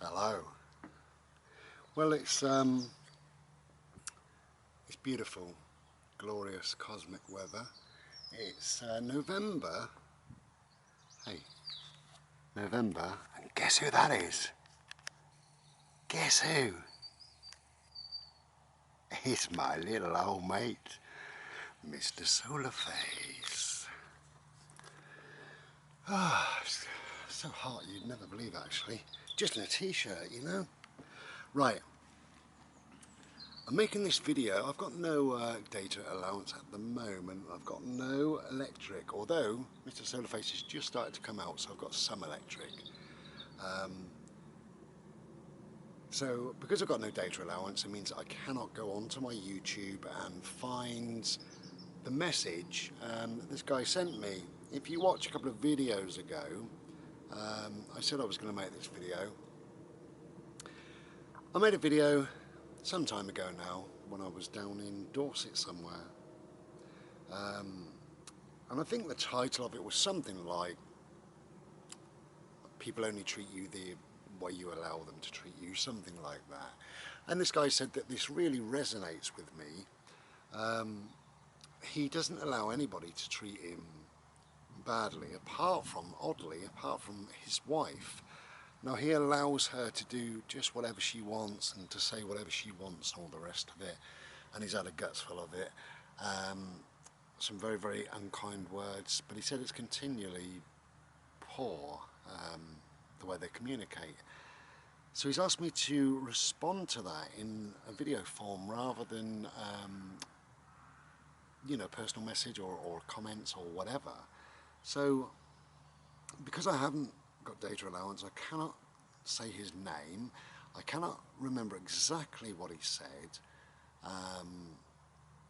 Hello. Well, it's beautiful, glorious cosmic weather. It's November. Hey, November, and guess who that is? Guess who? It's my little old mate, Mr. Solarface. Ah, it's so hot you'd never believe actually. Just in a t-shirt, you know. Right. I'm making this video. I've got no data allowance at the moment. I've got no electric, although Mr. Solarface has just started to come out, so I've got some electric. So because I've got no data allowance, it means I cannot go onto my YouTube and find the message this guy sent me. If you watch a couple of videos ago, I said I was going to make this video. I made a video some time ago now when I was down in Dorset somewhere, and I think the title of it was something like "People only treat you the way you allow them to treat you," something like that. And this guy said that this really resonates with me. He doesn't allow anybody to treat him badly, apart from his wife. Now he allows her to do just whatever she wants and to say whatever she wants and all the rest of it, and he's had a guts full of it. Some very, very unkind words, but he said it's continually poor, the way they communicate. So he's asked me to respond to that in a video form rather than you know, personal message or comments or whatever. So because I haven't got data allowance, I cannot say his name, I cannot remember exactly what he said, and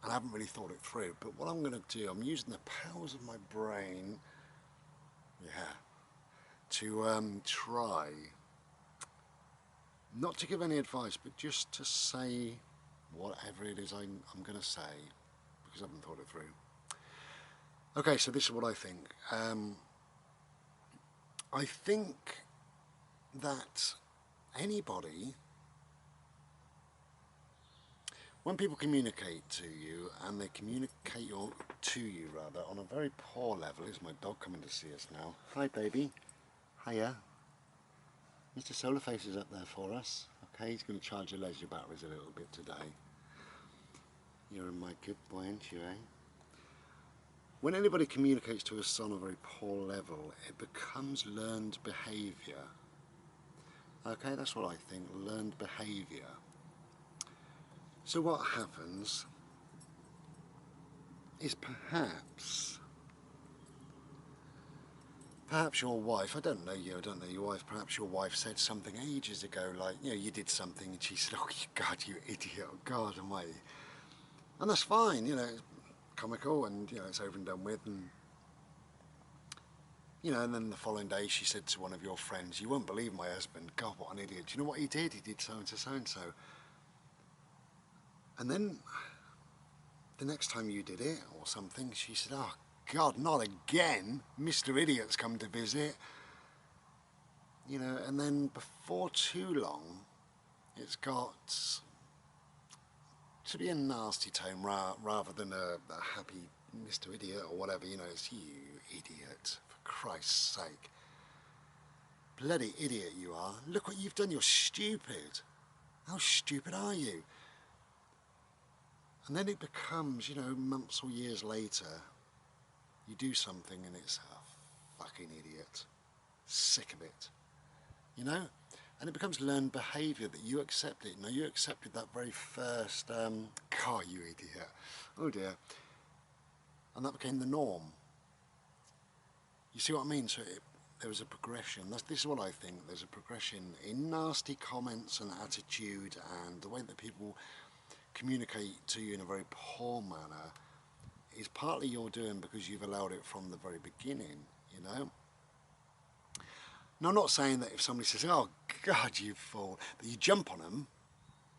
I haven't really thought it through. But what I'm going to do, I'm using the powers of my brain, to try not to give any advice, but just to say whatever it is I'm going to say, because I haven't thought it through. Okay, so this is what I think. I think that anybody, when people communicate to you, and they communicate to you on a very poor level. Is my dog coming to see us now? Hi baby. Hiya. Mr. Solarface is up there for us. Okay, he's going to charge your leisure batteries a little bit today. You're my good boy, aren't you, eh? When anybody communicates to us on a very poor level, it becomes learned behaviour. Okay, that's what I think, learned behaviour. So what happens is perhaps your wife, I don't know you, I don't know your wife, perhaps your wife said something ages ago, like, you know, you did something and she said, "Oh God, you idiot, oh God almighty." And that's fine, you know, it's comical, and you know, it's over and done with, and you know, and then the following day she said to one of your friends, "You won't believe my husband, God what an idiot, do you know what he did? He did so and so, so and so." And then the next time you did it or something, she said, "Oh God, not again, Mr. Idiot's come to visit." You know, and then before too long, it's got to be a nasty tone rather than a happy Mr. Idiot or whatever, you know, it's "You idiot, for Christ's sake. Bloody idiot you are. Look what you've done, you're stupid. How stupid are you?" And then it becomes, you know, months or years later, you do something and it's a fucking idiot. Sick of it. You know? And it becomes learned behaviour that you accept it. Now, you accepted that very first, "God, you idiot. Oh dear." And that became the norm. You see what I mean? So there was a progression. This is what I think. There's a progression in nasty comments and attitude and the way that people communicate to you in a very poor manner is partly your doing because you've allowed it from the very beginning, you know? Now, I'm not saying that if somebody says, "Oh God, you fool," that you jump on them,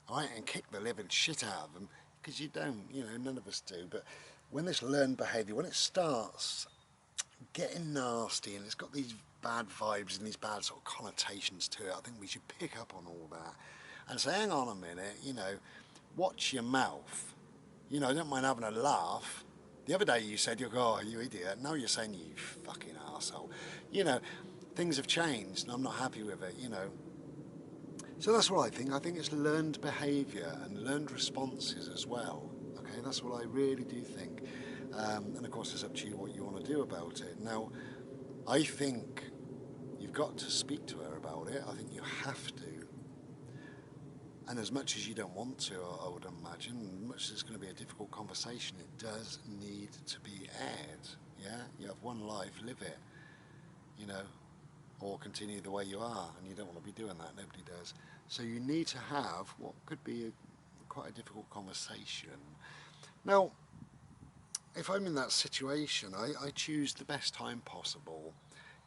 all right, and kick the living shit out of them, because you don't, you know, none of us do. But when this learned behaviour, when it starts getting nasty and it's got these bad vibes and these bad sort of connotations to it. I think we should pick up on all that and say, hang on a minute, you know, watch your mouth. You know, don't mind having a laugh. The other day you said, oh, you idiot. Now you're saying, you fucking arsehole. You know, things have changed and I'm not happy with it, you know. So that's what I think. I think it's learned behaviour and learned responses as well. Okay, that's what I really do think. And of course it's up to you what you want to do about it. Now, I think you've got to speak to her about it. I think you have to. And as much as you don't want to, I would imagine, much as it's going to be a difficult conversation, it does need to be aired. Yeah, you have one life, live it. You know, or continue the way you are, and you don't want to be doing that. Nobody does. So you need to have what could be quite a difficult conversation. Now, if I'm in that situation, I choose the best time possible.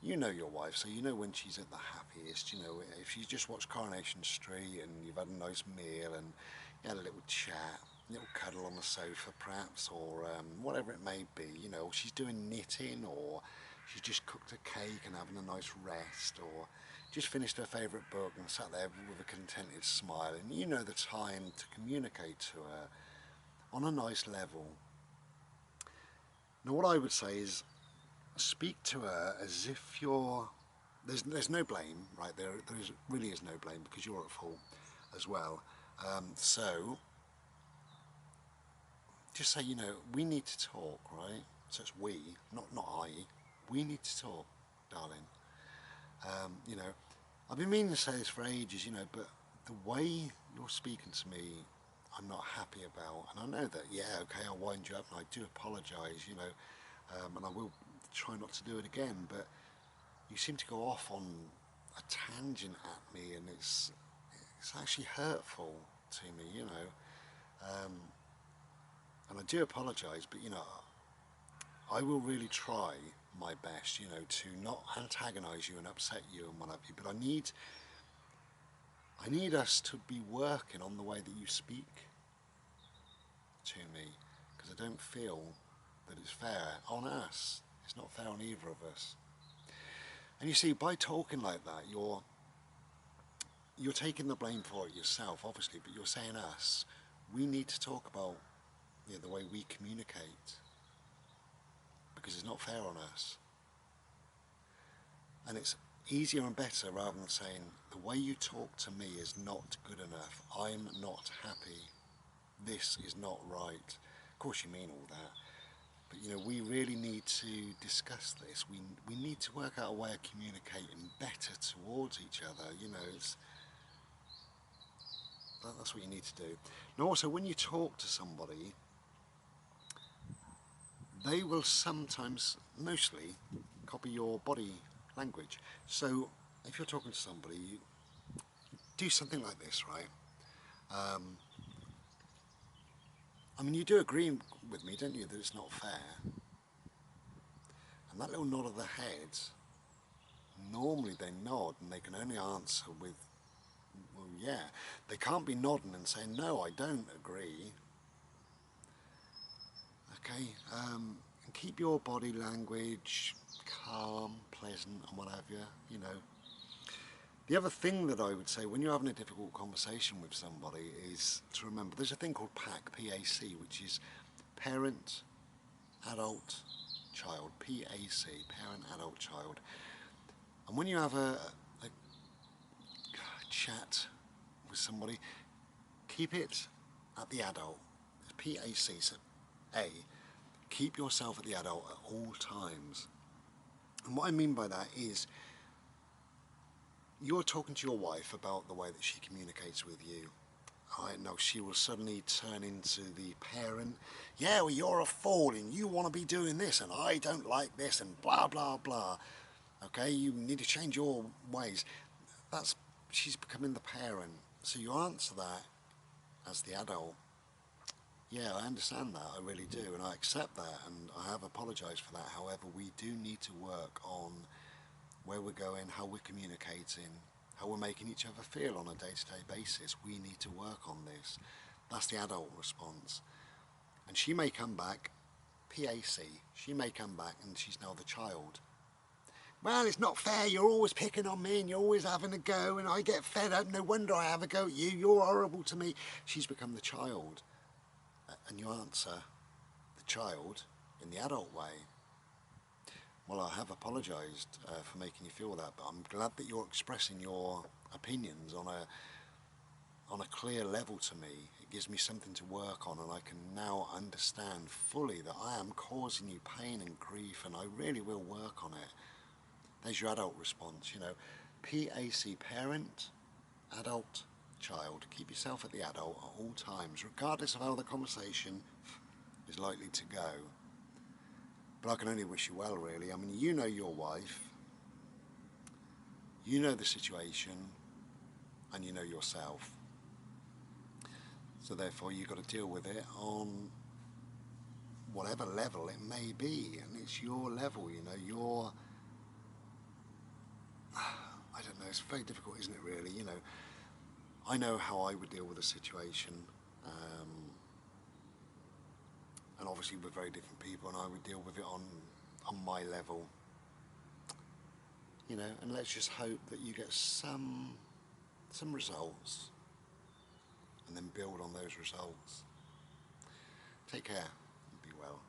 You know your wife, so you know when she's at the happiest. You know, if you just watch Coronation Street and you've had a nice meal and you had a little chat, a little cuddle on the sofa perhaps, or whatever it may be, you know, she's doing knitting, or she's just cooked a cake and having a nice rest, or just finished her favourite book and sat there with a contented smile, and you know the time to communicate to her on a nice level. Now what I would say is, speak to her as if you're, there's no blame, right? There really is no blame because you're at fault as well. So just say, you know, we need to talk, right? So it's we, not I. We need to talk, darling. You know, I've been meaning to say this for ages, you know, but the way you're speaking to me, I'm not happy about. And I know that, yeah, okay, I'll wind you up and I do apologise, you know, and I will try not to do it again, but you seem to go off on a tangent at me, and it's actually hurtful to me, you know. And I do apologise, but you know, I will really try my best, you know, to not antagonise you and upset you and what have you, but I need us to be working on the way that you speak to me, because I don't feel that it's fair on us. It's not fair on either of us. And you see, by talking like that, you're taking the blame for it yourself, obviously, but you're saying us. We need to talk about, you know, the way we communicate, because it's not fair on us. And it's easier and better rather than saying, the way you talk to me is not good enough. I'm not happy. This is not right. Of course you mean all that. But you know, we really need to discuss this. We need to work out a way of communicating better towards each other. You know, that's what you need to do. And also, when you talk to somebody, they will sometimes, mostly, copy your body language. So if you're talking to somebody, you do something like this, right? I mean, you do agree with me, don't you, that it's not fair? And that little nod of the head, normally they nod and they can only answer with, well, yeah. They can't be nodding and saying, no, I don't agree. Okay, and keep your body language calm, pleasant and what have you, know. The other thing that I would say when you're having a difficult conversation with somebody is to remember there's a thing called PAC, P-A-C, which is parent, adult, child, P-A-C, parent, adult, child. And when you have a chat with somebody, keep it at the adult. It's P-A-C, so A, keep yourself at the adult at all times. And what I mean by that is, you're talking to your wife about the way that she communicates with you. I know she will suddenly turn into the parent. Yeah, well, you're a fool and you want to be doing this and I don't like this and blah, blah, blah. Okay, you need to change your ways. She's becoming the parent. So you answer that as the adult. Yeah, I understand that, I really do, and I accept that, and I have apologised for that. However, we do need to work on where we're going, how we're communicating, how we're making each other feel on a day-to-day basis. We need to work on this. That's the adult response. And she may come back PAC, she may come back and she's now the child. Well, it's not fair, you're always picking on me and you're always having a go and I get fed up, no wonder I have a go at you, you're horrible to me. She's become the child. And you answer the child in the adult way. Well, I have apologised for making you feel that, but I'm glad that you're expressing your opinions on a clear level to me. It gives me something to work on, and I can now understand fully that I am causing you pain and grief, and I really will work on it. There's your adult response, you know. PAC, parent, adult, child. Keep yourself at the adult at all times, regardless of how the conversation is likely to go. But I can only wish you well, really. I mean, you know your wife, you know the situation, and you know yourself. So therefore you've got to deal with it on whatever level it may be, and it's your level, you know, I don't know, it's very difficult, isn't it, really? You know, I know how I would deal with a situation, and obviously we're very different people, and I would deal with it on my level, you know, and let's just hope that you get some results, and then build on those results. Take care and be well.